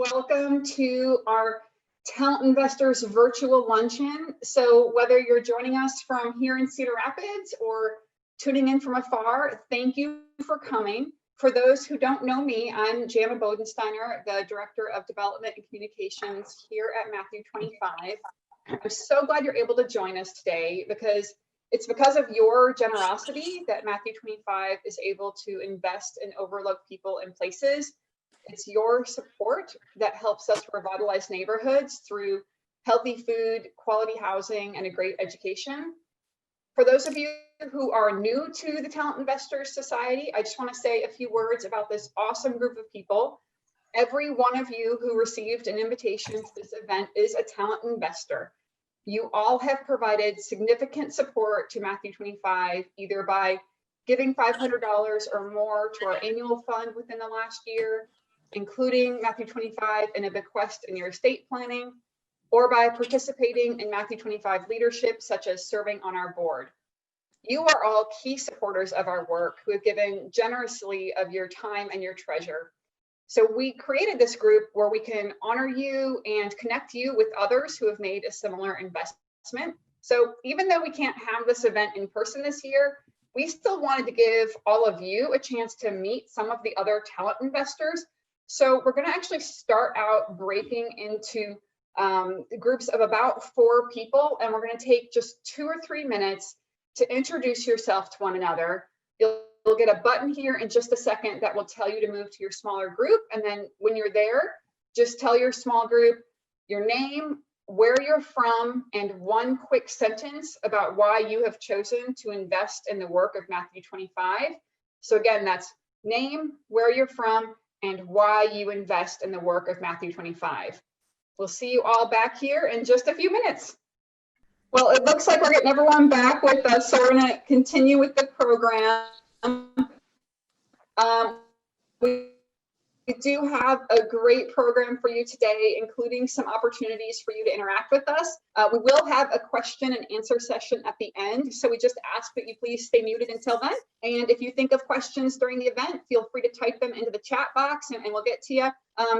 Welcome to our Talent Investors virtual luncheon. So whether you're joining us from here in Cedar Rapids or tuning in from afar, thank you for coming. For those who don't know me, I'm Jana Bodensteiner, the Director of Development and Communications here at Matthew 25. I'm so glad you're able to join us today because it's because of your generosity that Matthew 25 is able to invest in overlooked people and places. It's your support that helps us revitalize neighborhoods through healthy food, quality housing, and a great education. For those of you who are new to the Talent Investors Society, I just want to say a few words about this awesome group of people. Every one of you who received an invitation to this event is a talent investor. You all have provided significant support to Matthew 25, either by giving $500 or more to our annual fund within the last year, including Matthew 25 in a bequest in your estate planning, or by participating in Matthew 25 leadership, such as serving on our board. You are all key supporters of our work who have given generously of your time and your treasure. So we created this group where we can honor you and connect you with others who have made a similar investment. So even though we can't have this event in person this year, we still wanted to give all of you a chance to meet some of the other talent investors. So we're going to actually start out breaking into groups of about 4 people, and we're going to take just 2 or 3 minutes to introduce yourself to one another. You'll get a button here in just a second that will tell you to move to your smaller group, and then when you're there, just tell your small group your name, where you're from, and one quick sentence about why you have chosen to invest in the work of Matthew 25. So again, that's name, where you're from, and why you invest in the work of Matthew 25. We'll see you all back here in just a few minutes. Well, it looks like we're getting everyone back with us, so we're going to continue with the program. We do have a great program for you today, including some opportunities for you to interact with us. We will have a question and answer session at the end, so we just ask that you please stay muted until then. And if you think of questions during the event, feel free to type them into the chat box and we'll get to you.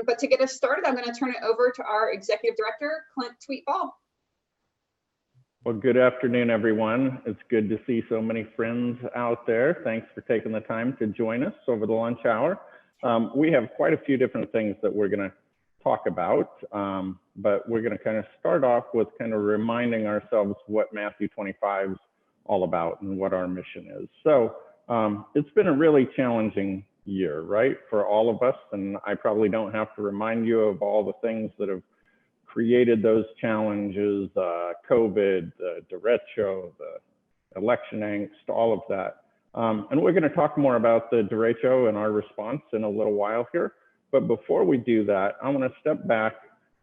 But to get us started, I'm going to turn it over to our Executive Director, Clint Tweetball. Well, good afternoon, everyone. It's good to see so many friends out there. Thanks for taking the time to join us over the lunch hour. We have quite a few different things that we're going to talk about, but we're going to kind of start off with kind of reminding ourselves what Matthew 25 is all about and what our mission is. So it's been a really challenging year, right, for all of us. And I probably don't have to remind you of all the things that have created those challenges, COVID, the derecho, the election angst, all of that. And we're going to talk more about the derecho and our response in a little while here. But before we do that, I want to step back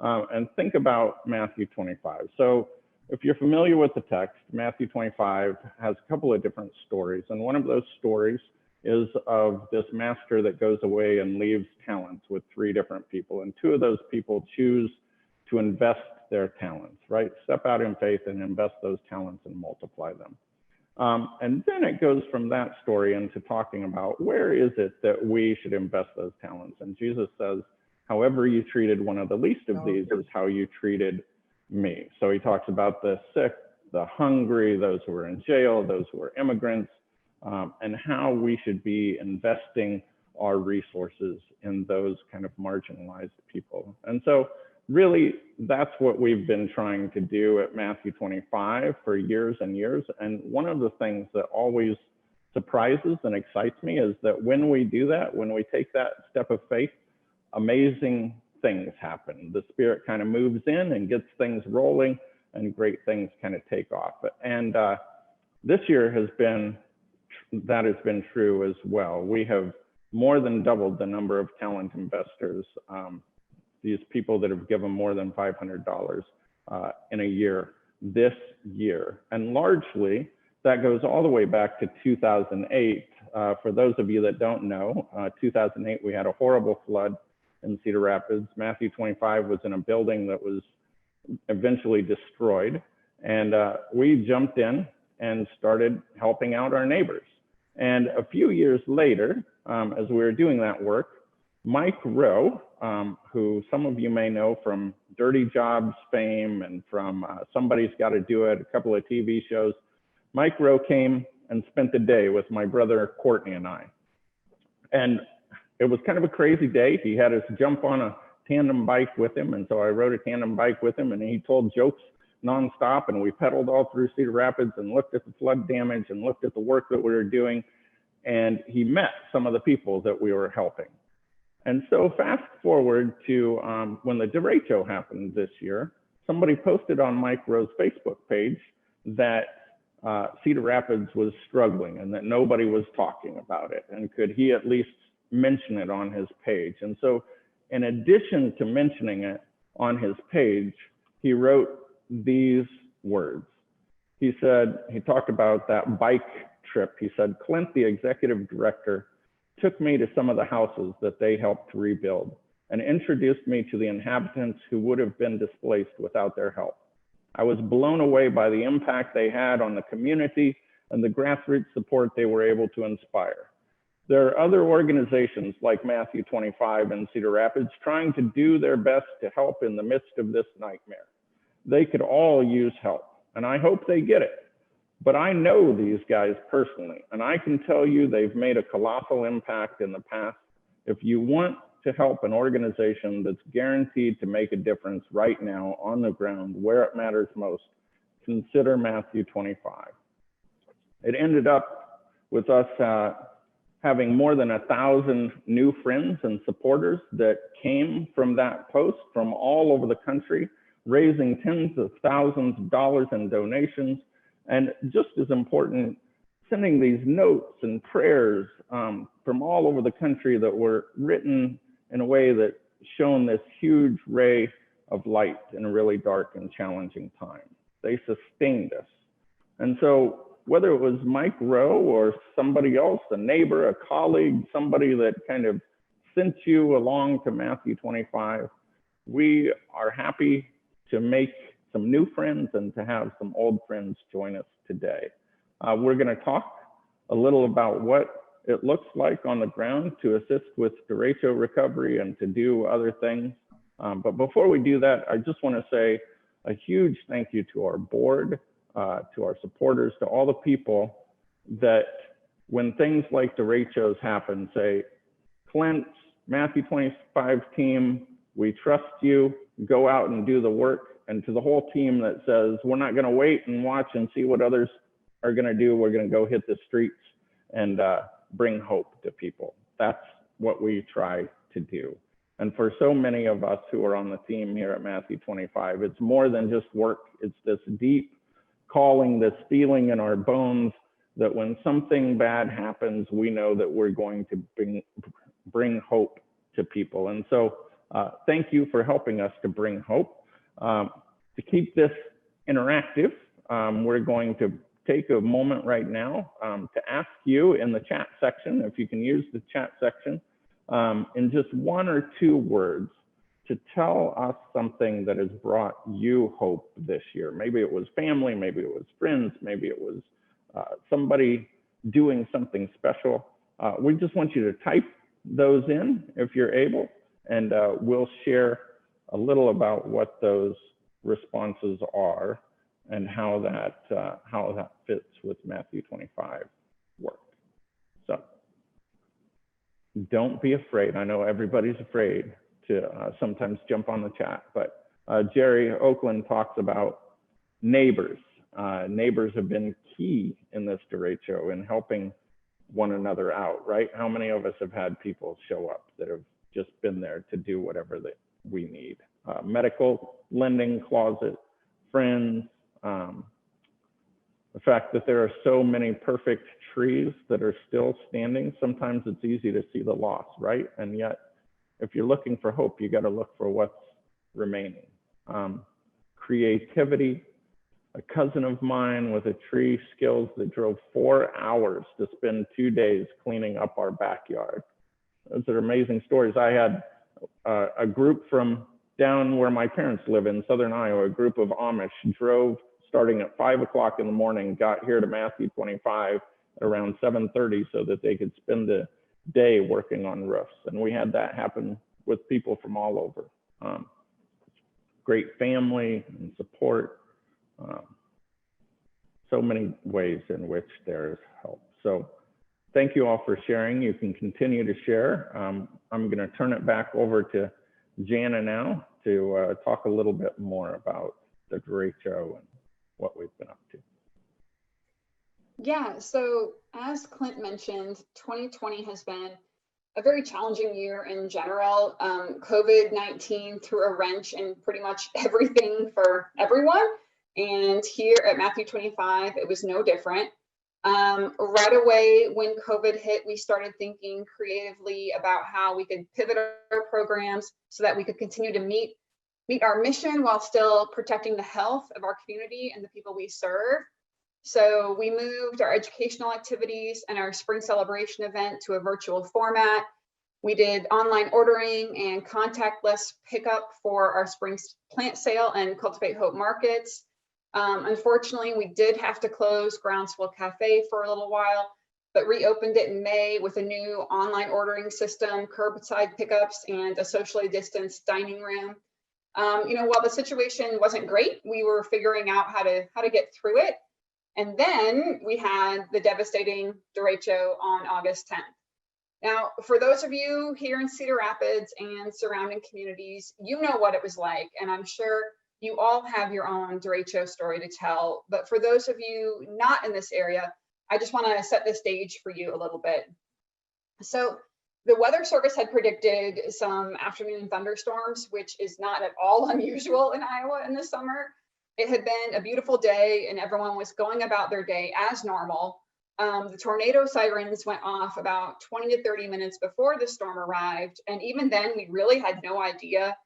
and think about Matthew 25. So if you're familiar with the text, Matthew 25 has a couple of different stories. And one of those stories is of this master that goes away and leaves talents with 3 different people. And 2 of those people choose to invest their talents, right? Step out in faith and invest those talents and multiply them. And then it goes from that story into talking about where is it that we should invest those talents. And Jesus says, however you treated one of the least of these is how you treated me. So he talks about the sick, the hungry, those who are in jail, those who are immigrants, and how we should be investing our resources in those kind of marginalized people. And so really, that's what we've been trying to do at Matthew 25 for years and years. And one of the things that always surprises and excites me is that when we do that, when we take that step of faith, amazing things happen. The Spirit kind of moves in and gets things rolling, and great things kind of take off. And this year that has been true as well. We have more than doubled the number of talent investors, these people that have given more than $500 in a year this year. And largely, that goes all the way back to 2008. For those of you that don't know, 2008, we had a horrible flood in Cedar Rapids. Matthew 25 was in a building that was eventually destroyed. And we jumped in and started helping out our neighbors. And a few years later, as we were doing that work, Mike Rowe, who some of you may know from Dirty Jobs fame and from Somebody's Gotta Do It, a couple of TV shows. Mike Rowe came and spent the day with my brother Courtney and I. And it was kind of a crazy day. He had us jump on a tandem bike with him. And so I rode a tandem bike with him and he told jokes nonstop. And we pedaled all through Cedar Rapids and looked at the flood damage and looked at the work that we were doing. And he met some of the people that we were helping. And so fast forward to when the derecho happened this year, somebody posted on Mike Rowe's Facebook page that Cedar Rapids was struggling and that nobody was talking about it. And could he at least mention it on his page? And so in addition to mentioning it on his page, he wrote these words. He said, he talked about that bike trip. He said, Clint, the executive director, took me to some of the houses that they helped to rebuild and introduced me to the inhabitants who would have been displaced without their help. I was blown away by the impact they had on the community and the grassroots support they were able to inspire. There are other organizations like Matthew 25 and Cedar Rapids trying to do their best to help in the midst of this nightmare. They could all use help, and I hope they get it. But I know these guys personally, and I can tell you they've made a colossal impact in the past. If you want to help an organization that's guaranteed to make a difference right now on the ground where it matters most, consider Matthew 25. It ended up with us having more than 1,000 new friends and supporters that came from that post from all over the country, raising tens of thousands of dollars in donations. And just as important, sending these notes and prayers from all over the country that were written in a way that shone this huge ray of light in a really dark and challenging time. They sustained us. And so whether it was Mike Rowe or somebody else, a neighbor, a colleague, somebody that kind of sent you along to Matthew 25, we are happy to make some new friends and to have some old friends join us today. We're going to talk a little about what it looks like on the ground to assist with derecho recovery and to do other things. But before we do that, I just want to say a huge thank you to our board, to our supporters, to all the people that when things like derechos happen, say, Clint, Matthew 25 team, we trust you, go out and do the work. And to the whole team that says, we're not going to wait and watch and see what others are going to do. We're going to go hit the streets and bring hope to people. That's what we try to do. And for so many of us who are on the team here at Matthew 25, it's more than just work. It's this deep calling, this feeling in our bones that when something bad happens, we know that we're going to bring hope to people. And so thank you for helping us to bring hope. To keep this interactive, we're going to take a moment right now to ask you in the chat section, if you can use the chat section, in just one or two words to tell us something that has brought you hope this year. Maybe it was family, maybe it was friends, maybe it was somebody doing something special. We just want you to type those in if you're able, and we'll share a little about what those responses are and how that fits with Matthew 25 work. So don't be afraid. I know everybody's afraid to sometimes jump on the chat, but Jerry Oakland talks about neighbors. Neighbors have been key in this derecho in helping one another out, right? How many of us have had people show up that have just been there to do whatever that we need? Medical lending closet, friends, the fact that there are so many perfect trees that are still standing. Sometimes it's easy to see the loss, right? And yet, if you're looking for hope, you got to look for what's remaining. Creativity. A cousin of mine with a tree skills that drove 4 hours to spend 2 days cleaning up our backyard. Those are amazing stories. I had a group from down where my parents live in Southern Iowa, a group of Amish drove starting at 5 o'clock in the morning, got here to Matthew 25 at around 7:30 so that they could spend the day working on roofs. And we had that happen with people from all over. Great family and support. So many ways in which there's help. So thank you all for sharing. You can continue to share. I'm going to turn it back over to Jana now to talk a little bit more about the derecho and what we've been up to. Yeah, so as Clint mentioned, 2020 has been a very challenging year in general. COVID-19 threw a wrench in pretty much everything for everyone. And here at Matthew 25, it was no different. Right away, when COVID hit, we started thinking creatively about how we could pivot our programs so that we could continue to meet our mission while still protecting the health of our community and the people we serve. So we moved our educational activities and our spring celebration event to a virtual format. We did online ordering and contactless pickup for our spring plant sale and Cultivate Hope markets. Unfortunately, we did have to close Groundswell Cafe for a little while, but reopened it in May with a new online ordering system, curbside pickups, and a socially distanced dining room. While the situation wasn't great, we were figuring out how to get through it. And then we had the devastating derecho on August 10th. Now, for those of you here in Cedar Rapids and surrounding communities, you know what it was like, and I'm sure you all have your own derecho story to tell. But for those of you not in this area, I just want to set the stage for you a little bit. So the Weather Service had predicted some afternoon thunderstorms, which is not at all unusual in Iowa in the summer. It had been a beautiful day and everyone was going about their day as normal. The tornado sirens went off about 20 to 30 minutes before the storm arrived. And even then, we really had no idea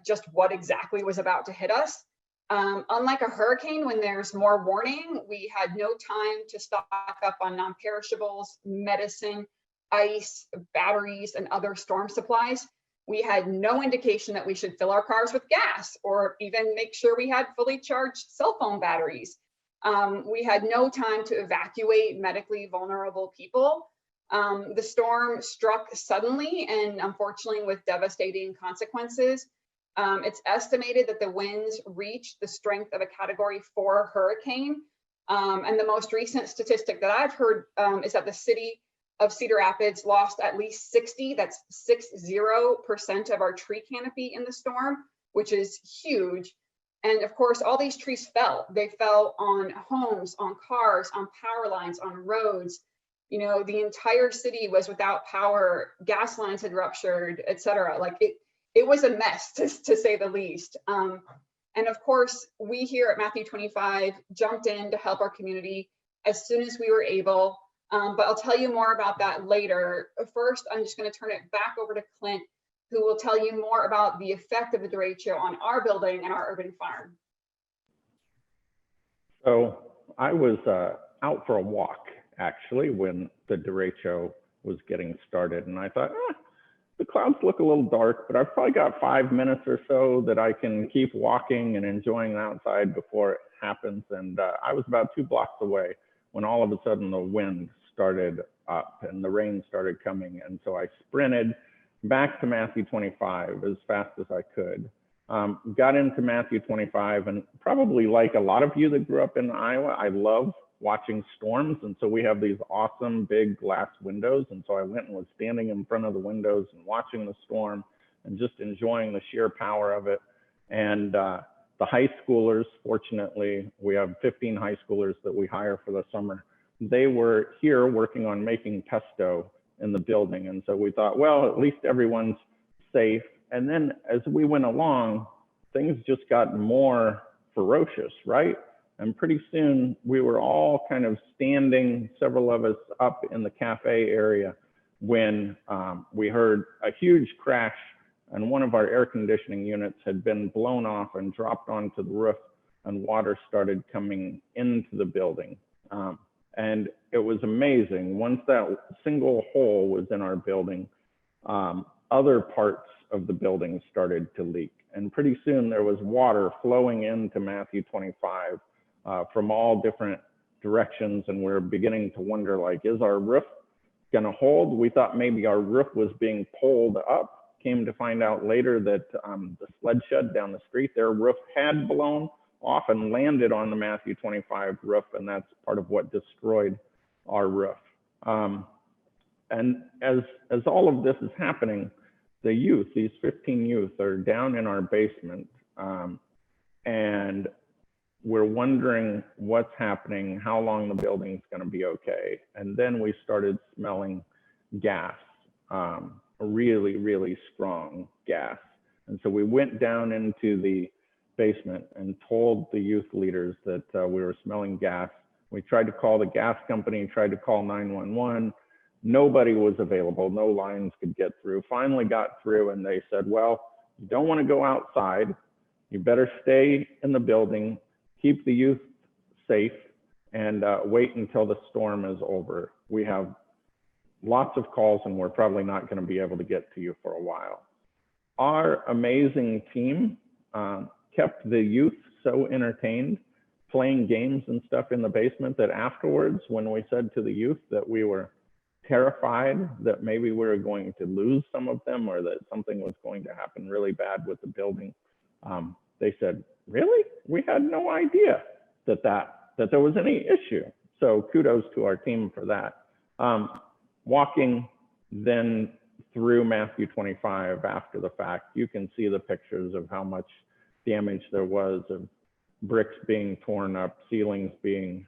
just what exactly was about to hit us. Unlike a hurricane, when there's more warning, we had no time to stock up on non-perishables, medicine, ice, batteries, and other storm supplies. We had no indication that we should fill our cars with gas or even make sure we had fully charged cell phone batteries. We had no time to evacuate medically vulnerable people. The storm struck suddenly and unfortunately with devastating consequences. It's estimated that the winds reached the strength of a Category 4 hurricane. And the most recent statistic that I've heard is that the city of Cedar Rapids lost at least 60% of our tree canopy in the storm, which is huge. And of course, all these trees fell. They fell on homes, on cars, on power lines, on roads. The entire city was without power, gas lines had ruptured, et cetera. It was a mess, to say the least. And of course, we here at Matthew 25 jumped in to help our community as soon as we were able. But I'll tell you more about that later. First, I'm just going to turn it back over to Clint, who will tell you more about the effect of the derecho on our building and our urban farm. So I was out for a walk, actually, when the derecho was getting started. And I thought, the clouds look a little dark, but I've probably got 5 minutes or so that I can keep walking and enjoying outside before it happens. And I was about 2 blocks away when all of a sudden the wind started up and the rain started coming. And so I sprinted back to Matthew 25 as fast as I could. Got into Matthew 25, and probably like a lot of you that grew up in Iowa, I love watching storms. And so we have these awesome big glass windows. And so I went and was standing in front of the windows and watching the storm and just enjoying the sheer power of it. And the high schoolers, fortunately, we have 15 high schoolers that we hire for the summer. They were here working on making pesto in the building. And so we thought, well, at least everyone's safe. And then as we went along, things just got more ferocious, right? And pretty soon we were all kind of standing, several of us up in the cafe area, when we heard a huge crash, and one of our air conditioning units had been blown off and dropped onto the roof, and water started coming into the building. And it was amazing. Once that single hole was in our building, other parts of the building started to leak. And pretty soon there was water flowing into Matthew 25 from all different directions. And we're beginning to wonder, is our roof going to hold. We thought maybe our roof was being pulled up. Came to find out later that the sled shed down the street, their roof had blown off and landed on the Matthew 25 roof, and that's part of what destroyed our roof. And as all of this is happening, the youth, these 15 youth, are down in our basement, and we're wondering what's happening, how long the building's going to be okay. And then we started smelling gas, really, really strong gas. And so we went down into the basement and told the youth leaders that we were smelling gas. We tried to call the gas company, tried to call 911. Nobody was available. No lines could get through. Finally got through, and they said, well, you don't want to go outside. You better stay in the building, keep the youth safe, and wait until the storm is over. We have lots of calls, and we're probably not going to be able to get to you for a while. Our amazing team kept the youth so entertained, playing games and stuff in the basement, that afterwards, when we said to the youth that we were terrified that maybe we were going to lose some of them, or that something was going to happen really bad with the building, they said, really? We had no idea that there was any issue. So kudos to our team for that. Walking then through Matthew 25 after the fact, you can see the pictures of how much damage there was, of bricks being torn up, ceilings being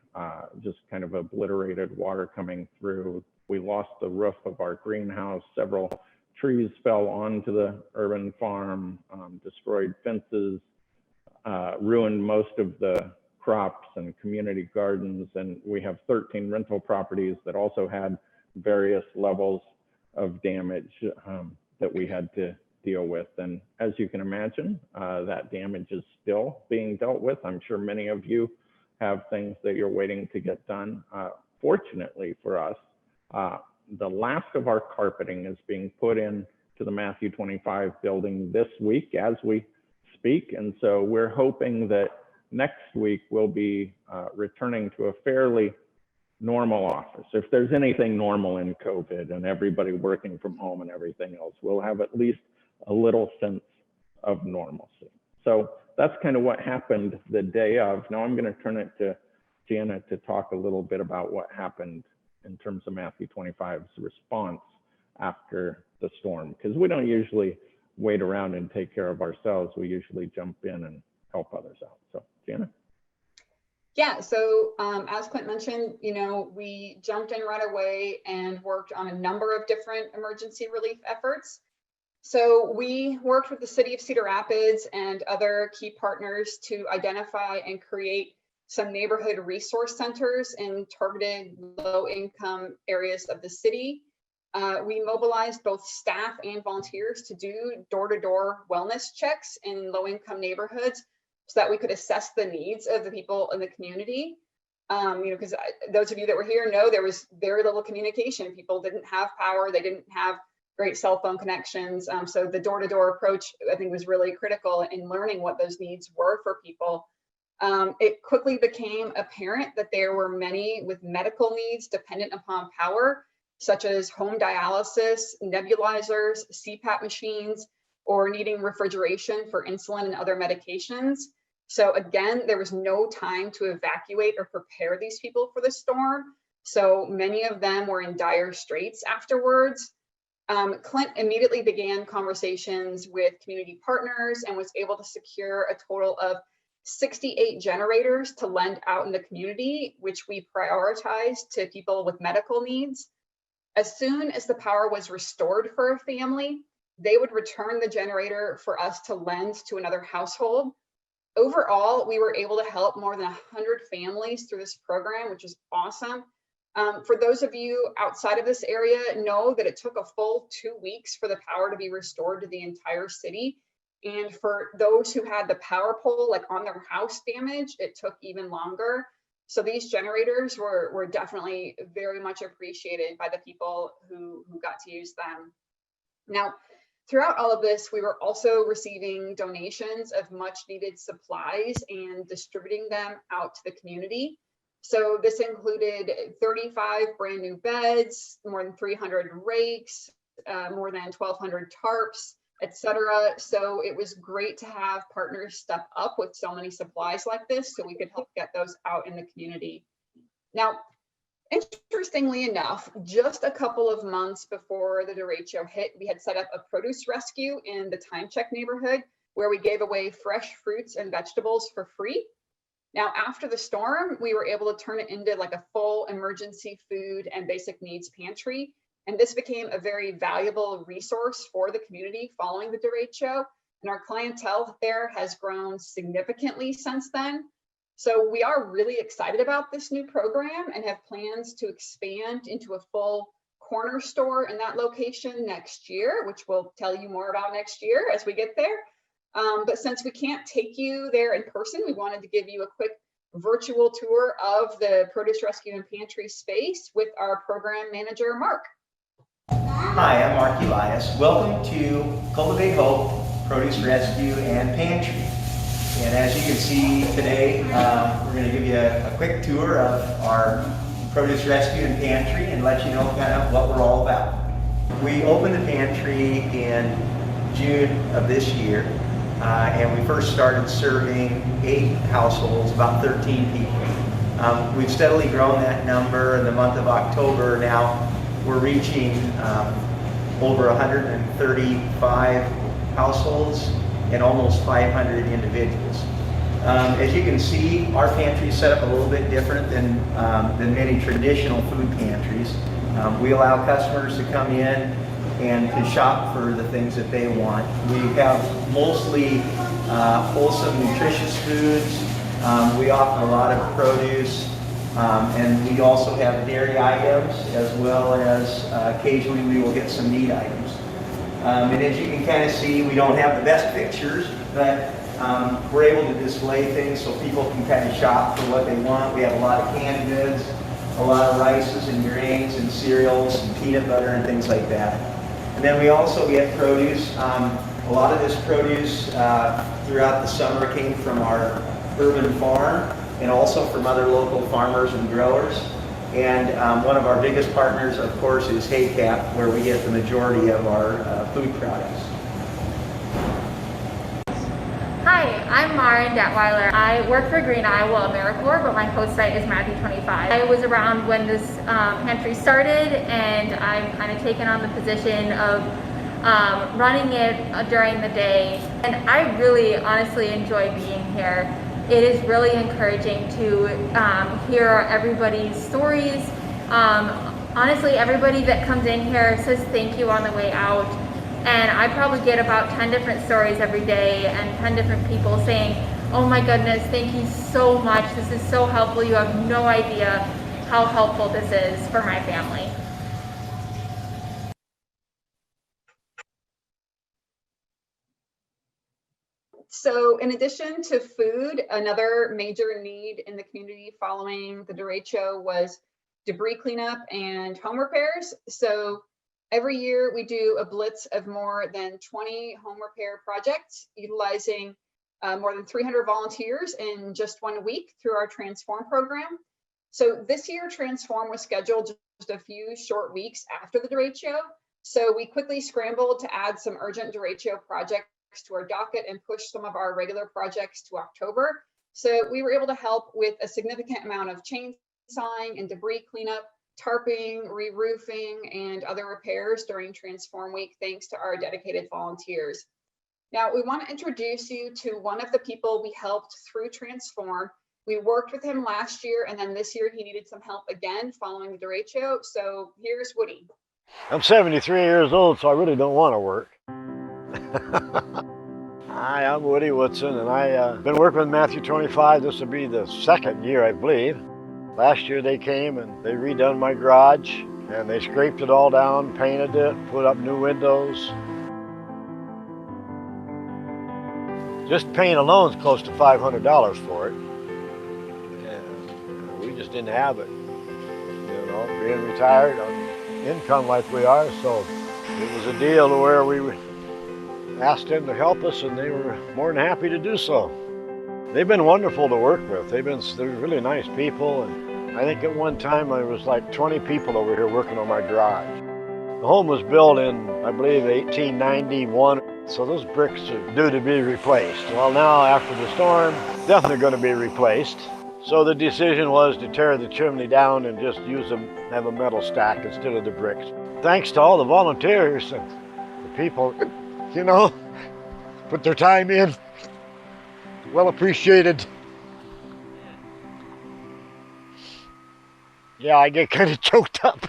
just kind of obliterated, water coming through. We lost the roof of our greenhouse. Several trees fell onto the urban farm, destroyed fences, ruined most of the crops and community gardens. And we have 13 rental properties that also had various levels of damage that we had to deal with. And as you can imagine, that damage is still being dealt with. I'm sure many of you have things that you're waiting to get done. Fortunately for us, the last of our carpeting is being put in to the Matthew 25 building this week as we speak. And so we're hoping that next week we'll be returning to a fairly normal office. If there's anything normal in COVID and everybody working from home and everything else, we'll have at least a little sense of normalcy. So that's kind of what happened the day of. Now I'm going to turn it to Janet to talk a little bit about what happened in terms of Matthew 25's response after the storm, because we don't usually wait around and take care of ourselves. We usually jump in and help others out. So Janet. Yeah, so as Clint mentioned, we jumped in right away and worked on a number of different emergency relief efforts. So we worked with the city of Cedar Rapids and other key partners to identify and create some neighborhood resource centers in targeted low-income areas of the city. We mobilized both staff and volunteers to do door-to-door wellness checks in low-income neighborhoods so that we could assess the needs of the people in the community. Because those of you that were here know there was very little communication. People didn't have power. They didn't have great cell phone connections. So the door-to-door approach, I think, was really critical in learning what those needs were for people. It quickly became apparent that there were many with medical needs dependent upon power, such as home dialysis, nebulizers, CPAP machines, or needing refrigeration for insulin and other medications. So again, there was no time to evacuate or prepare these people for the storm. So many of them were in dire straits afterwards. Clint immediately began conversations with community partners and was able to secure a total of 68 generators to lend out in the community, which we prioritized to people with medical needs. As soon as the power was restored for a family, they would return the generator for us to lend to another household. Overall, we were able to help more than 100 families through this program, which is awesome. For those of you outside of this area, know that it took a full 2 weeks for the power to be restored to the entire city. And for those who had the power pole like on their house damage, it took even longer. So these generators were definitely very much appreciated by the people who got to use them. Now, throughout all of this, we were also receiving donations of much needed supplies and distributing them out to the community. So this included 35 brand new beds, more than 300 rakes, more than 1,200 tarps, etc. So it was great to have partners step up with so many supplies like this so we could help get those out in the community. Now, interestingly enough, just a couple of months before the derecho hit, we had set up a produce rescue in the Time Check neighborhood where we gave away fresh fruits and vegetables for free. Now, after the storm, we were able to turn it into like a full emergency food and basic needs pantry. And this became a very valuable resource for the community following the derecho. And our clientele there has grown significantly since then. So we are really excited about this new program and have plans to expand into a full corner store in that location next year, which we'll tell you more about next year as we get there. But since we can't take you there in person, we wanted to give you a quick virtual tour of the Produce Rescue and Pantry space with our program manager, Mark. Hi, I'm Mark Elias. Welcome to Cultivate Hope Produce Rescue and Pantry. And as you can see today, we're going to give you a quick tour of our Produce Rescue and Pantry and let you know kind of what we're all about. We opened the pantry in June of this year, and we first started serving 8 households, about 13 people. We've steadily grown that number. In the month of October now, we're reaching over 135 households and almost 500 individuals. As you can see, our pantry is set up a little bit different than many traditional food pantries. We allow customers to come in and to shop for the things that they want. We have mostly wholesome, nutritious foods. We offer a lot of produce. And we also have dairy items, as well as occasionally we will get some meat items. And as you can kind of see, we don't have the best pictures, but we're able to display things so people can kind of shop for what they want. We have a lot of canned goods, a lot of rices and grains and cereals and peanut butter and things like that. And then we also get produce. A lot of this produce throughout the summer came from our urban farm, and also from other local farmers and growers. And one of our biggest partners, of course, is HAYCAP, where we get the majority of our food products. Hi, I'm Mara Detweiler. I work for Green Iowa AmeriCorps, but my host site is Matthew 25. I was around when this pantry started, and I've kind of taken on the position of running it during the day. And I really honestly enjoy being here. It is really encouraging to hear everybody's stories. Honestly, everybody that comes in here says thank you on the way out. And I probably get about 10 different stories every day and 10 different people saying, oh my goodness, thank you so much. This is so helpful. You have no idea how helpful this is for my family. So in addition to food, another major need in the community following the derecho was debris cleanup and home repairs. So every year we do a blitz of more than 20 home repair projects utilizing more than 300 volunteers in just 1 week through our Transform program. So this year Transform was scheduled just a few short weeks after the derecho. So we quickly scrambled to add some urgent derecho projects to our docket and push some of our regular projects to October. So we were able to help with a significant amount of chainsawing and debris cleanup, tarping, re-roofing, and other repairs during Transform Week, thanks to our dedicated volunteers. Now, we want to introduce you to one of the people we helped through Transform. We worked with him last year, and then this year he needed some help again following the derecho. So here's Woody. I'm 73 years old, so I really don't want to work. Hi, I'm Woody Woodson, and I've been working with Matthew 25. This will be the second year, I believe. Last year they came and they redone my garage, and they scraped it all down, painted it, put up new windows. Just paint alone is close to $500 for it. And we just didn't have it. You know, being retired on income like we are, so it was a deal to where we asked them to help us, and they were more than happy to do so. They've been wonderful to work with. They're really nice people, and I think at one time there was like 20 people over here working on my garage. The home was built in, I believe, 1891, so those bricks are due to be replaced. Well, now after the storm, definitely going to be replaced. So the decision was to tear the chimney down and just have a metal stack instead of the bricks. Thanks to all the volunteers and the people, you know, put their time in. Well appreciated. Yeah, I get kind of choked up.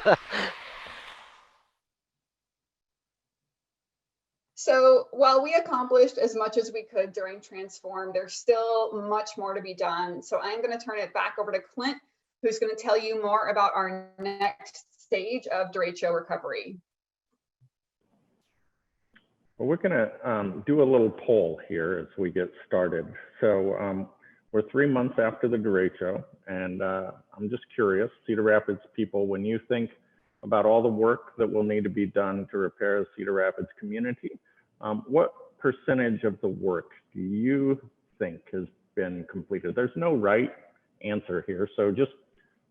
So while we accomplished as much as we could during Transform, there's still much more to be done. So I'm going to turn it back over to Clint, who's going to tell you more about our next stage of derecho recovery. Well, we're going to do a little poll here as we get started. So we're 3 months after the derecho, and I'm just curious, Cedar Rapids people, when you think about all the work that will need to be done to repair the Cedar Rapids community, what percentage of the work do you think has been completed? There's no right answer here, so just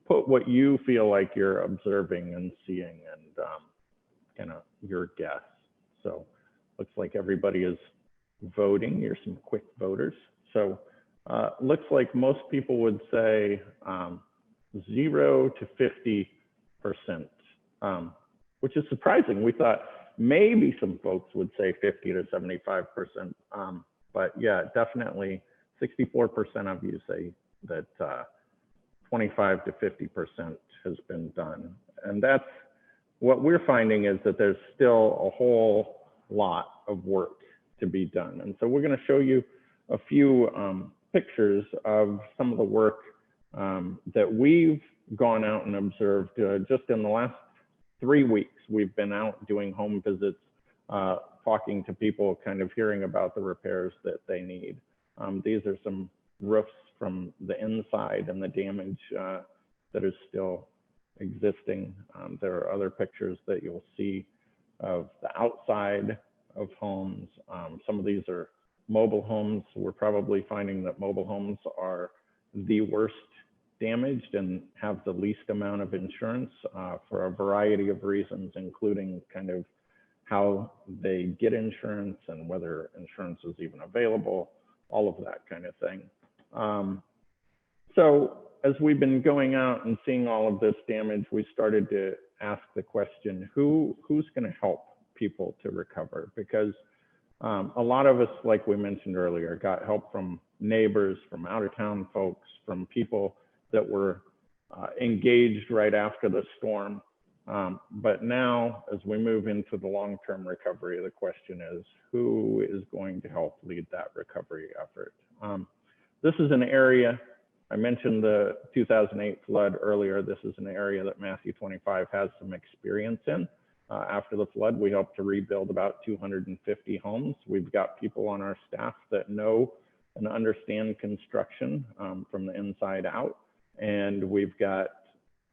put what you feel like you're observing and seeing and kind of your guess. So looks like everybody is voting. Here's some quick voters. So looks like most people would say 0 to 50%, which is surprising. We thought maybe some folks would say 50 to 75%, but yeah, definitely 64% of you say that 25 to 50% has been done. And that's what we're finding, is that there's still a whole lot of work to be done. And so we're going to show you a few pictures of some of the work that we've gone out and observed just in the last 3 weeks. We've been out doing home visits, talking to people, kind of hearing about the repairs that they need. These are some roofs from the inside and the damage that is still existing. There are other pictures that you'll see of the outside of homes. Some of these are mobile homes. We're probably finding that mobile homes are the worst damaged and have the least amount of insurance for a variety of reasons, including kind of how they get insurance and whether insurance is even available, all of that kind of thing. So as we've been going out and seeing all of this damage, we started to ask the question, who's going to help people to recover? Because a lot of us, like we mentioned earlier, got help from neighbors, from out-of-town folks, from people that were engaged right after the storm. But now, as we move into the long-term recovery, the question is, who is going to help lead that recovery effort? This is an area, I mentioned the 2008 flood earlier. This is an area that Matthew 25 has some experience in. After the flood, we helped to rebuild about 250 homes. We've got people on our staff that know and understand construction from the inside out. And we've got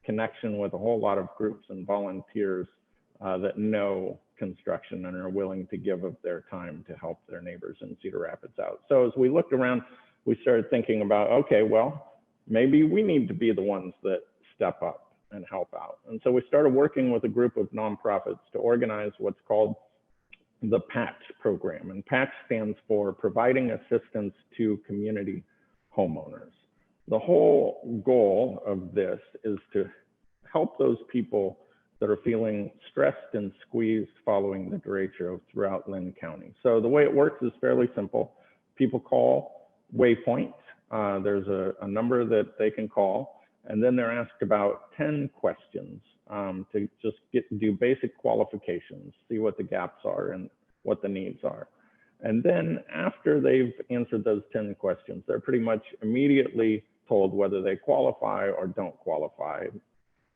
connection with a whole lot of groups and volunteers that know construction and are willing to give of their time to help their neighbors in Cedar Rapids out. So as we looked around, we started thinking about, okay, well, maybe we need to be the ones that step up and help out. And so we started working with a group of nonprofits to organize what's called the PATCH program. And PATCH stands for Providing Assistance to Community Homeowners. The whole goal of this is to help those people that are feeling stressed and squeezed following the derecho throughout Linn County. So the way it works is fairly simple. People call Waypoint. There's a number that they can call, and then they're asked about 10 questions to just do basic qualifications, see what the gaps are and what the needs are. And then after they've answered those 10 questions, they're pretty much immediately told whether they qualify or don't qualify.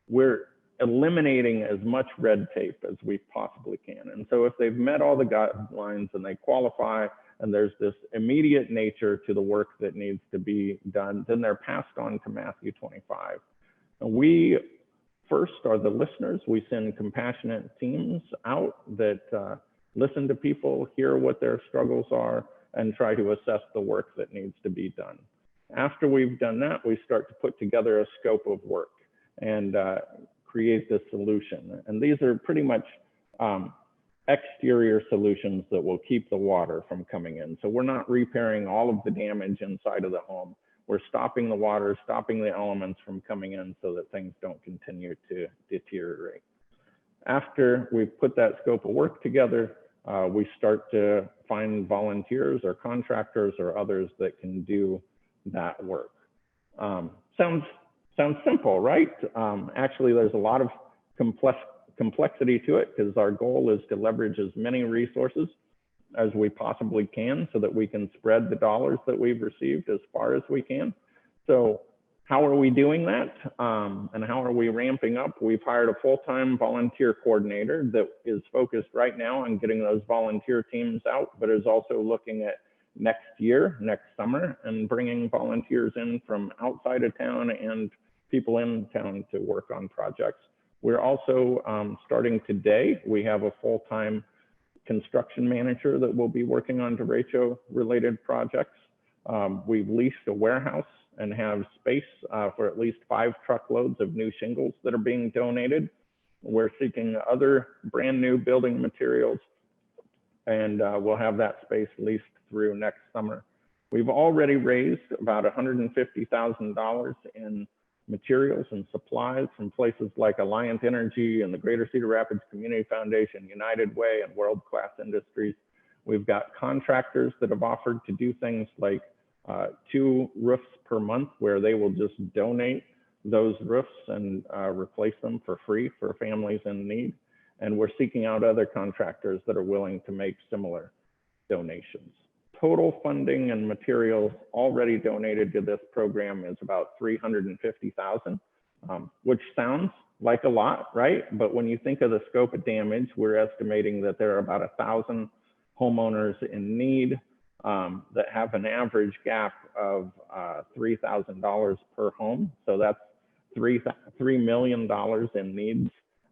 We're eliminating as much red tape as we possibly can. And so if they've met all the guidelines and they qualify, and there's this immediate nature to the work that needs to be done, then they're passed on to Matthew 25. And we first are the listeners. We send compassionate teams out that listen to people, hear what their struggles are, and try to assess the work that needs to be done. After we've done that, we start to put together a scope of work. and create this solution. And these are pretty much exterior solutions that will keep the water from coming in. So we're not repairing all of the damage inside of the home. We're stopping the water, stopping the elements from coming in so that things don't continue to deteriorate. After we've put that scope of work together, we start to find volunteers or contractors or others that can do that work. Sounds simple, right? Actually, there's a lot of complexity to it, because our goal is to leverage as many resources as we possibly can so that we can spread the dollars that we've received as far as we can. So how are we doing that? And how are we ramping up? We've hired a full-time volunteer coordinator that is focused right now on getting those volunteer teams out, but is also looking at next year, next summer, and bringing volunteers in from outside of town and people in town to work on projects. We're also starting today. We have a full-time construction manager that will be working on derecho related projects. We've leased a warehouse and have space for at least 5 truckloads of new shingles that are being donated. We're seeking other brand new building materials, and we'll have that space leased through next summer. We've already raised about $150,000 in materials and supplies from places like Alliant Energy and the Greater Cedar Rapids Community Foundation, United Way, and World Class Industries. We've got contractors that have offered to do things like 2 roofs per month, where they will just donate those roofs and replace them for free for families in need. And we're seeking out other contractors that are willing to make similar donations. Total funding and materials already donated to this program is about $350,000, which sounds like a lot, right? But when you think of the scope of damage, we're estimating that there are about 1,000 homeowners in need that have an average gap of $3,000 per home. So that's $3 million in needs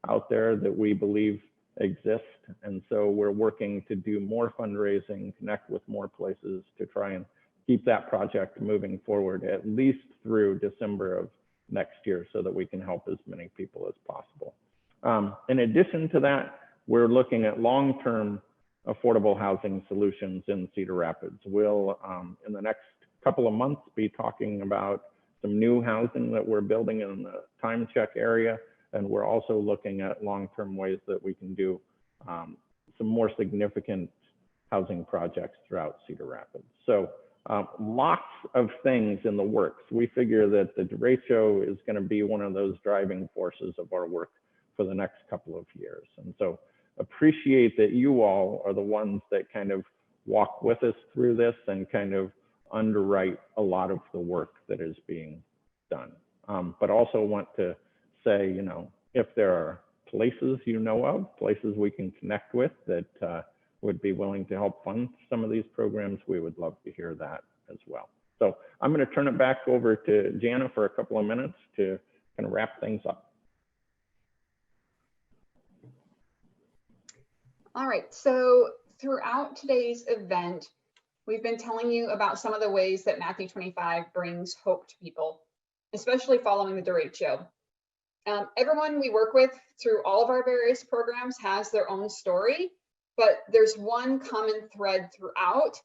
out there that we believe exist. And so we're working to do more fundraising, connect with more places to try and keep that project moving forward at least through December of next year, so that we can help as many people as possible. In addition to that, we're looking at long-term affordable housing solutions in Cedar Rapids. We'll, in the next couple of months, be talking about some new housing that we're building in the Time Check area. And we're also looking at long-term ways that we can do some more significant housing projects throughout Cedar Rapids. So lots of things in the works. We figure that the derecho is going to be one of those driving forces of our work for the next couple of years. And so appreciate that you all are the ones that kind of walk with us through this and kind of underwrite a lot of the work that is being done. But also want to say, you know, if there are places you know of, places we can connect with that would be willing to help fund some of these programs, we would love to hear that as well. So I'm going to turn it back over to Jana for a couple of minutes to kind of wrap things up. All right, so throughout today's event, we've been telling you about some of the ways that Matthew 25 brings hope to people, especially following the derecho. Everyone we work with through all of our various programs has their own story, but there's one common thread throughout.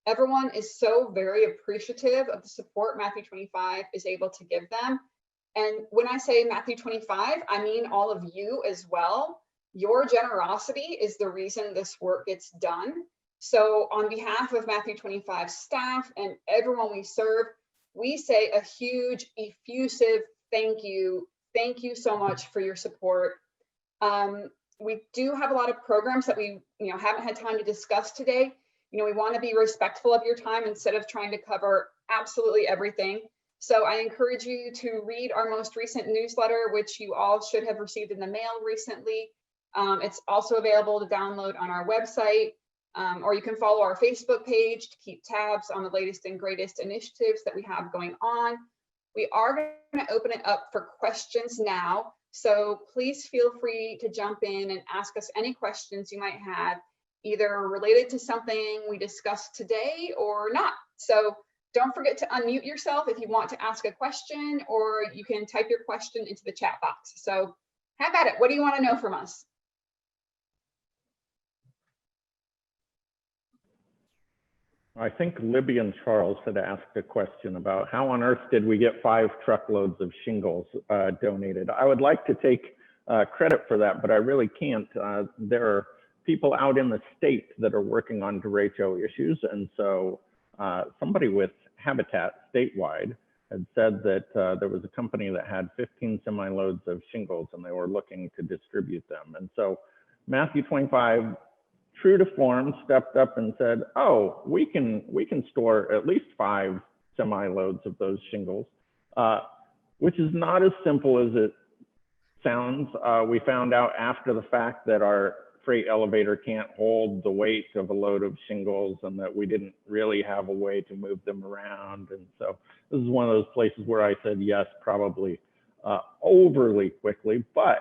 Everyone is so very appreciative of the support Matthew 25 is able to give them. And when I say Matthew 25, I mean all of you as well. Your generosity is the reason this work gets done. So on behalf of Matthew 25 staff and everyone we serve, we say a huge, effusive thank you. Thank you so much for your support. We do have a lot of programs that we haven't had time to discuss today. We want to be respectful of your time instead of trying to cover absolutely everything. So I encourage you to read our most recent newsletter, which you all should have received in the mail recently. It's also available to download on our website, or you can follow our Facebook page to keep tabs on the latest and greatest initiatives that we have going on. We are going to open it up for questions now, so please feel free to jump in and ask us any questions you might have, either related to something we discussed today or not. So Don't forget to unmute yourself if you want to ask a question, or you can type your question into the chat box. So have at it. What do you want to know from us? I think Libby and Charles had asked a question about how on earth did we get 5 truckloads of shingles donated. I would like to take credit for that, but I really can't. There are people out in the state that are working on derecho issues. And so somebody with Habitat statewide had said that there was a company that had 15 semi-loads of shingles and they were looking to distribute them. And so Matthew 25, true to form, stepped up and said, oh, we can store at least 5 semi-loads of those shingles, which is not as simple as it sounds. We found out after the fact that our freight elevator can't hold the weight of a load of shingles and that we didn't really have a way to move them around. And so this is one of those places where I said yes, probably overly quickly, but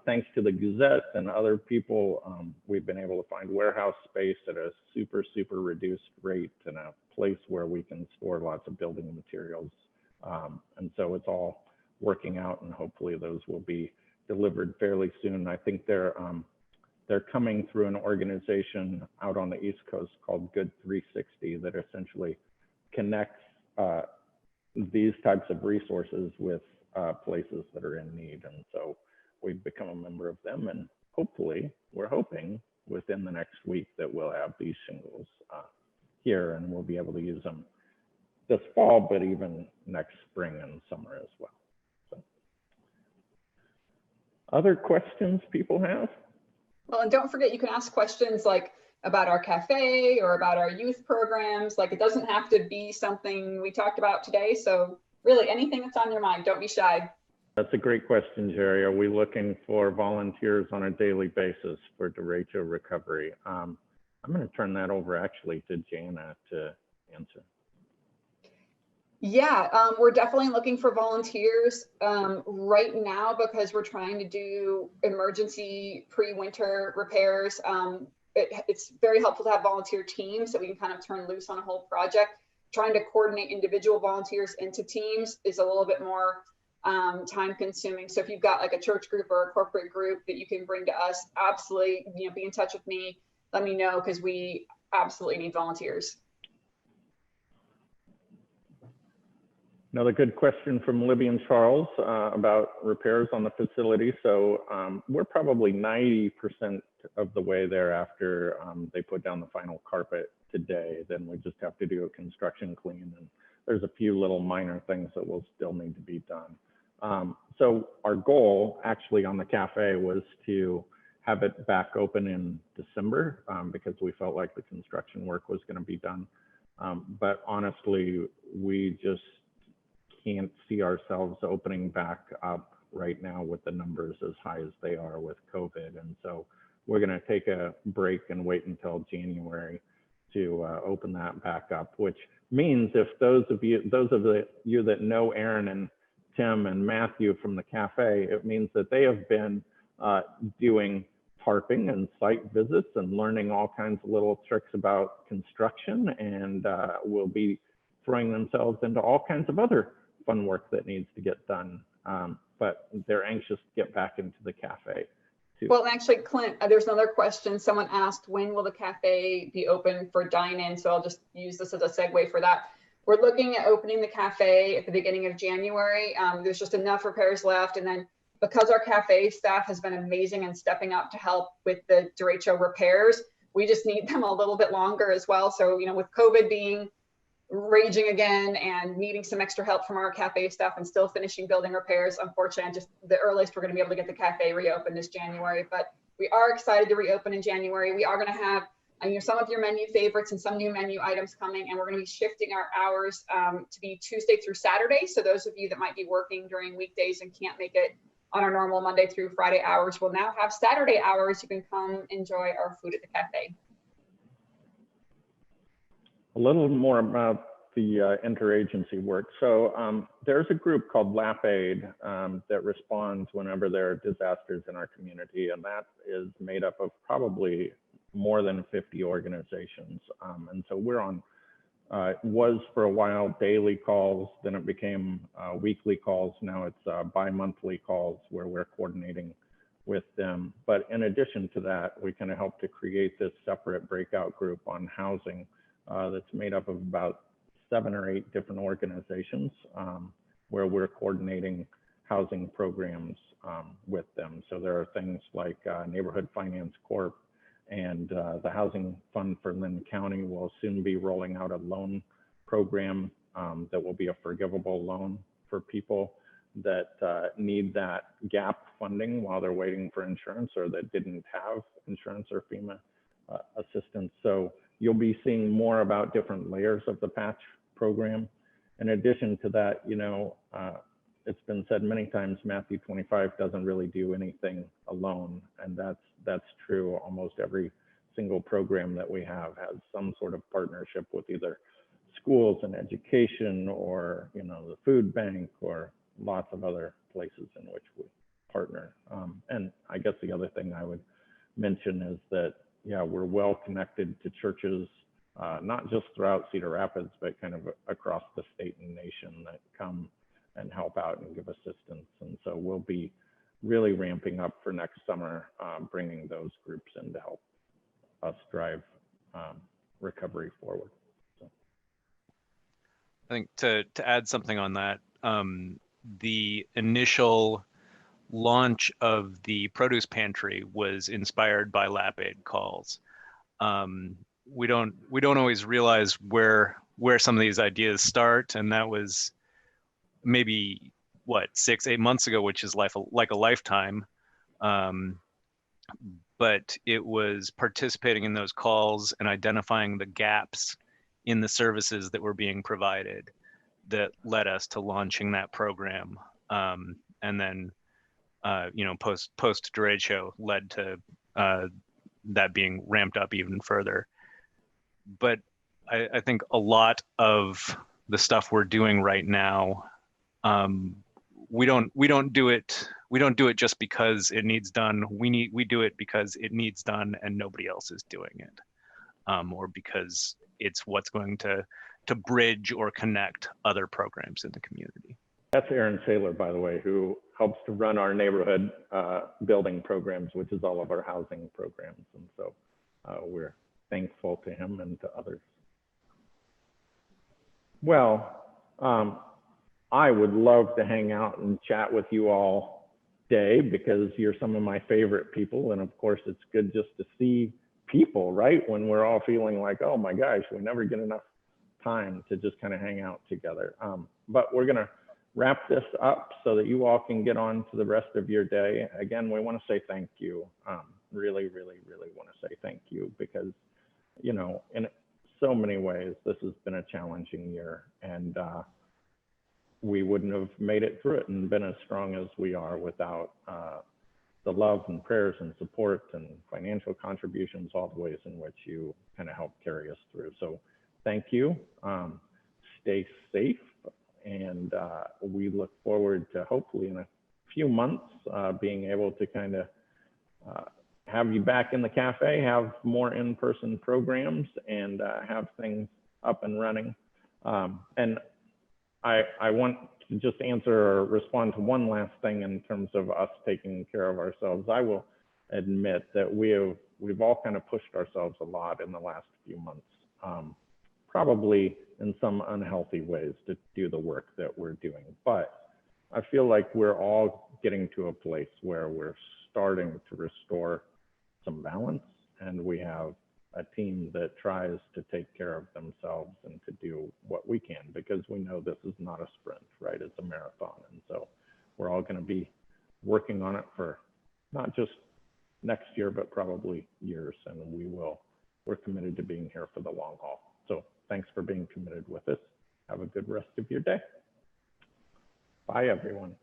thanks to the Gazette and other people, we've been able to find warehouse space at a super reduced rate and a place where we can store lots of building materials. And so it's all working out, and hopefully those will be delivered fairly soon. I think they're coming through an organization out on the East Coast called Good 360 that essentially connects these types of resources with places that are in need. And so we've become a member of them, and hopefully, we're hoping within the next week that we'll have these shingles here and we'll be able to use them this fall, but even next spring and summer as well. So, other questions people have? Well, and don't forget, you can ask questions like about our cafe or about our youth programs. Like, it doesn't have to be something we talked about today. So really anything that's on your mind, don't be shy. That's a great question, Jerry. Are we looking for volunteers on a daily basis for derecho recovery? I'm going to turn that over actually to Jana to answer. Yeah, we're definitely looking for volunteers right now because we're trying to do emergency pre-winter repairs. It's very helpful to have volunteer teams so we can kind of turn loose on a whole project. Trying to coordinate individual volunteers into teams is a little bit more time consuming. So if you've got like a church group or a corporate group that you can bring to us, absolutely, be in touch with me. Let me know, because we absolutely need volunteers. Another good question from Libby and Charles about repairs on the facility. So we're probably 90% of the way there after they put down the final carpet today. Then we just have to do a construction clean, and there's a few little minor things that will still need to be done. So our goal actually on the cafe was to have it back open in December because we felt like the construction work was going to be done. But honestly, we just can't see ourselves opening back up right now with the numbers as high as they are with COVID. And so we're going to take a break and wait until January to open that back up, which means if those of you that know Aaron and Tim and Matthew from the cafe, it means that they have been doing tarping and site visits and learning all kinds of little tricks about construction, and will be throwing themselves into all kinds of other fun work that needs to get done. But they're anxious to get back into the cafe too. Well, actually, Clint, there's another question. Someone asked, when will the cafe be open for dine-in? So I'll just use this as a segue for that. We're looking at opening the cafe at the beginning of January. There's just enough repairs left. And then because our cafe staff has been amazing and stepping up to help with the derecho repairs, we just need them a little bit longer as well. So, with COVID being raging again and needing some extra help from our cafe staff and still finishing building repairs, unfortunately, just the earliest we're going to be able to get the cafe reopened is January. But we are excited to reopen in January. We are going to have some of your menu favorites and some new menu items coming, and we're going to be shifting our hours to be Tuesday through Saturday. So those of you that might be working during weekdays and can't make it on our normal Monday through Friday hours will now have Saturday hours. You can come enjoy our food at the cafe. A little more about the interagency work. So there's a group called LAP Aid that responds whenever there are disasters in our community, and that is made up of probably more than 50 organizations. And so we're on It was for a while daily calls, then it became weekly calls. Now it's bi-monthly calls where we're coordinating with them. But in addition to that, we kind of help to create this separate breakout group on housing that's made up of about 7 or 8 different organizations where we're coordinating housing programs with them. So there are things like Neighborhood Finance Corp. And the Housing Fund for Lynn County will soon be rolling out a loan program that will be a forgivable loan for people that need that gap funding while they're waiting for insurance or that didn't have insurance or FEMA assistance. So you'll be seeing more about different layers of the patch program. In addition to that, you know, it's been said many times, Matthew 25 doesn't really do anything alone, and that's true. Almost every single program that we have has some sort of partnership with either schools and education, or you know, the food bank, or lots of other places in which we partner. And I guess the other thing I would mention is that, yeah, we're well connected to churches, not just throughout Cedar Rapids, but kind of across the state and nation that come and help out and give assistance. And so we'll be really ramping up for next summer, bringing those groups in to help us drive recovery forward. So. I think to add something on that, the initial launch of the produce pantry was inspired by Lap Aid calls. We don't always realize where some of these ideas start, and that was maybe what 6-8 months ago, which is like a lifetime. But it was participating in those calls and identifying the gaps in the services that were being provided that led us to launching that program. And then, you know, post derecho led to that being ramped up even further. But I think a lot of the stuff we're doing right now, we don't do it just because it needs done. We do it because it needs done and nobody else is doing it, or because it's what's going to bridge or connect other programs in the community. That's Aaron Saylor, by the way, who helps to run our neighborhood building programs, which is all of our housing programs. And so we're thankful to him and to others. Well, I would love to hang out and chat with you all day because you're some of my favorite people. And of course, it's good just to see people, right? When we're all feeling like, oh my gosh, we never get enough time to just kind of hang out together. But we're going to wrap this up so that you all can get on to the rest of your day. Again, we want to say thank you. Really, really, really want to say thank you because, you know, in so many ways, this has been a challenging year, and we wouldn't have made it through it and been as strong as we are without the love and prayers and support and financial contributions, all the ways in which you kind of help carry us through. So thank you. Stay safe. And we look forward to hopefully in a few months being able to kind of have you back in the cafe, have more in-person programs, and have things up and running. And I want to just answer or respond to one last thing in terms of us taking care of ourselves. I will admit that we've all kind of pushed ourselves a lot in the last few months, probably in some unhealthy ways to do the work that we're doing. But I feel like we're all getting to a place where we're starting to restore some balance, and we have a team that tries to take care of themselves and to do what we can, because we know this is not a sprint, right? It's a marathon. And so we're all going to be working on it for not just next year, but probably years. And we're committed to being here for the long haul. So thanks for being committed with us. Have a good rest of your day. Bye, everyone.